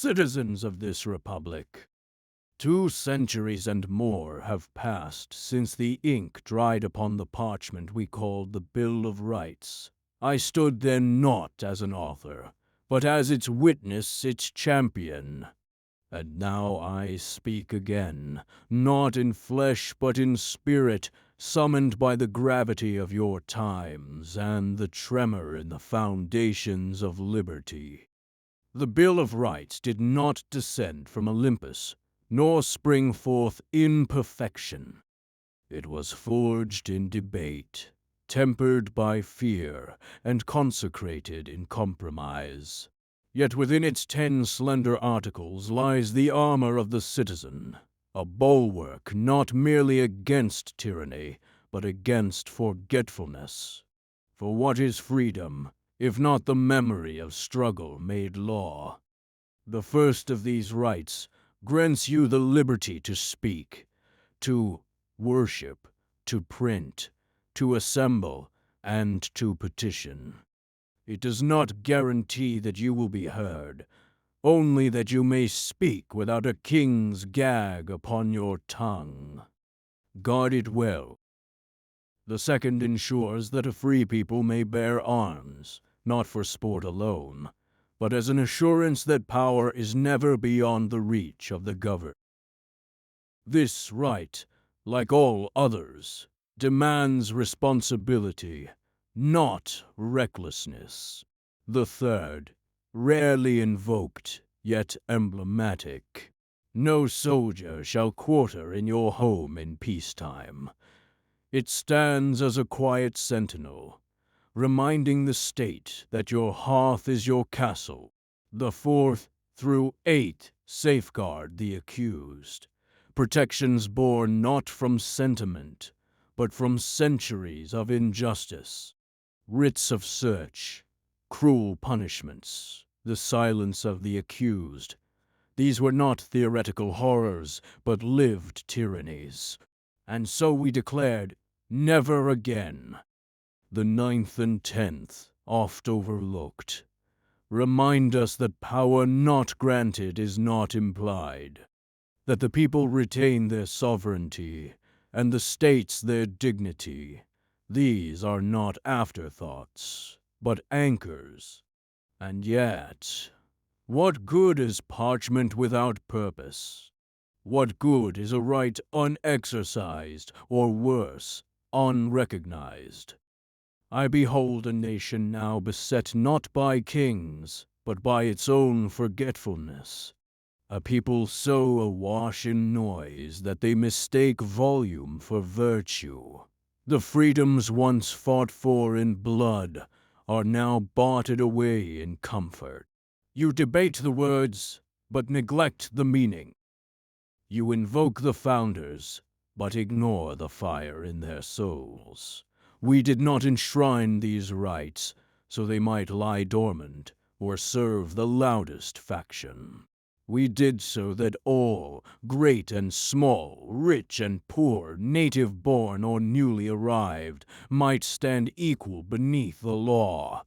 citizens of this republic. 2 centuries and more have passed since the ink dried upon the parchment we called the Bill of Rights. I stood then not as an author, but as its witness, its champion. And now I speak again, not in flesh but in spirit, summoned by the gravity of your times and the tremor in the foundations of liberty. The Bill of Rights did not descend from Olympus, nor spring forth in perfection. It was forged in debate, tempered by fear, and consecrated in compromise. Yet within its 10 slender articles lies the armor of the citizen, a bulwark not merely against tyranny, but against forgetfulness. For what is freedom, if not the memory of struggle made law? The first of these rights grants you the liberty to speak, to worship, to print, to assemble, and to petition. It does not guarantee that you will be heard, only that you may speak without a king's gag upon your tongue. Guard it well. The second ensures that a free people may bear arms, not for sport alone, but as an assurance that power is never beyond the reach of the governed. This right, like all others, demands responsibility, not recklessness. The third, rarely invoked, yet emblematic. No soldier shall quarter in your home in peacetime. It stands as a quiet sentinel, reminding the state that your hearth is your castle. The fourth through eighth safeguard the accused. Protections born not from sentiment, but from centuries of injustice. Writs of search, cruel punishments, the silence of the accused. These were not theoretical horrors, but lived tyrannies. And so we declared, never again. The 9th and 10th, oft overlooked, remind us that power not granted is not implied, that the people retain their sovereignty, and the states their dignity. These are not afterthoughts, but anchors. And yet, what good is parchment without purpose? What good is a right unexercised, or worse, unrecognized? I behold a nation now beset not by kings, but by its own forgetfulness. A people so awash in noise that they mistake volume for virtue. The freedoms once fought for in blood are now bartered away in comfort. You debate the words, but neglect the meaning. You invoke the founders, but ignore the fire in their souls. We did not enshrine these rights so they might lie dormant or serve the loudest faction. We did so that all, great and small, rich and poor, native-born or newly arrived, might stand equal beneath the law.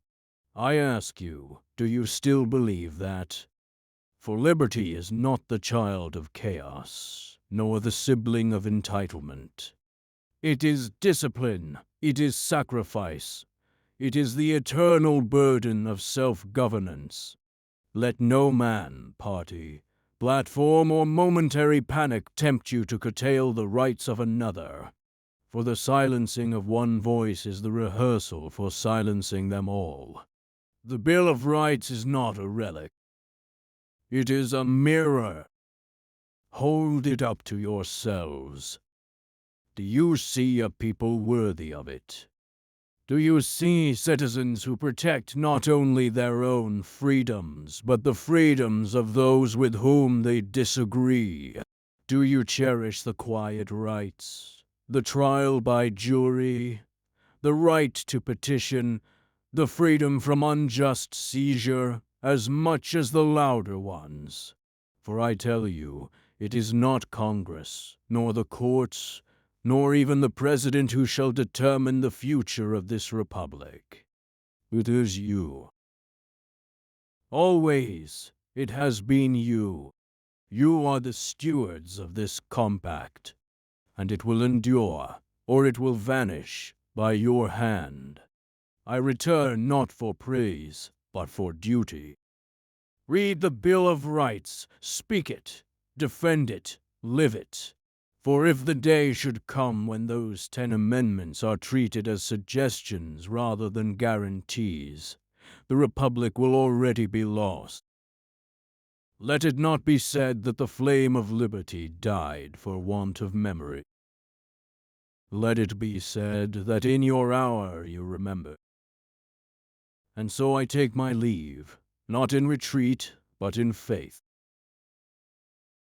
I ask you, do you still believe that? For liberty is not the child of chaos, nor the sibling of entitlement. It is discipline, it is sacrifice, it is the eternal burden of self-governance. Let no man, party, platform, or momentary panic tempt you to curtail the rights of another, for the silencing of one voice is the rehearsal for silencing them all. The Bill of Rights is not a relic. It is a mirror. Hold it up to yourselves. Do you see a people worthy of it? Do you see citizens who protect not only their own freedoms, but the freedoms of those with whom they disagree? Do you cherish the quiet rights, the trial by jury, the right to petition, the freedom from unjust seizure, as much as the louder ones? For I tell you, it is not Congress, nor the courts, nor even the president who shall determine the future of this republic. It is you. Always, It has been you. You are the stewards of this compact, and it will endure, or it will vanish, by your hand. I return not for praise, but for duty. Read the Bill of Rights, speak it, defend it, live it. For if the day should come when those 10 amendments are treated as suggestions rather than guarantees, the Republic will already be lost. Let it not be said that the flame of liberty died for want of memory. Let it be said that in your hour you remember. And so I take my leave, not in retreat, but in faith.